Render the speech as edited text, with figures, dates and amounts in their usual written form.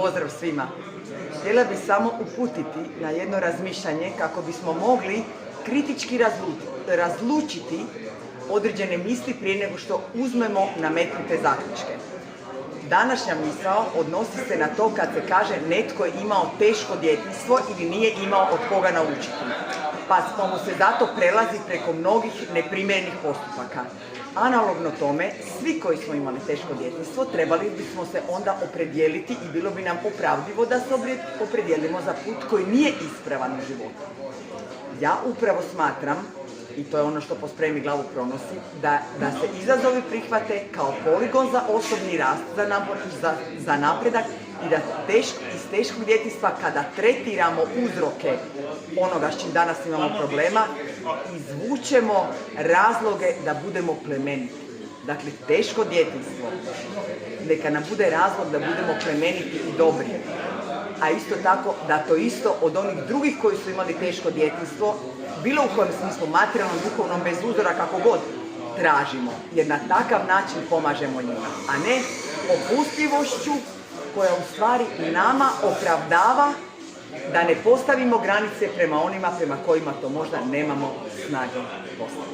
Pozdrav svima. Htjela bih samo uputiti na jedno razmišljanje kako bismo mogli kritički razlučiti određene misli prije nego što uzmemo nametnute zaključke. Današnja misao odnosi se na to kad se kaže netko je imao teško djetinjstvo ili nije imao od koga naučiti, pa smo mu se zato prelazi preko mnogih neprimjerenih postupaka. Analogno tome, svi koji smo imali teško djetinjstvo trebali bismo se onda opredijeliti i bilo bi nam opravdivo da se opredijelimo za put koji nije ispravan u životu. Ja upravo smatram, i to je ono što po spremi glavu pronosi, da se izazovi prihvate kao poligon za osobni rast, za napredak i da iz teškog djetinjstva kada tretiramo uzroke onoga s čim danas imamo problema, izvučemo razloge da budemo plemeniti. Dakle, teško djetinjstvo neka nam bude razlog da budemo plemeniti i dobri. A isto tako da to isto od onih drugih koji su imali teško djetinjstvo, bilo u kojem smislu, materijalnom, duhovnom, bez uzora, kako god, tražimo. Jer na takav način pomažemo njima, a ne opustljivošću koja u stvari nama opravdava da ne postavimo granice prema onima prema kojima to možda nemamo snage postaviti.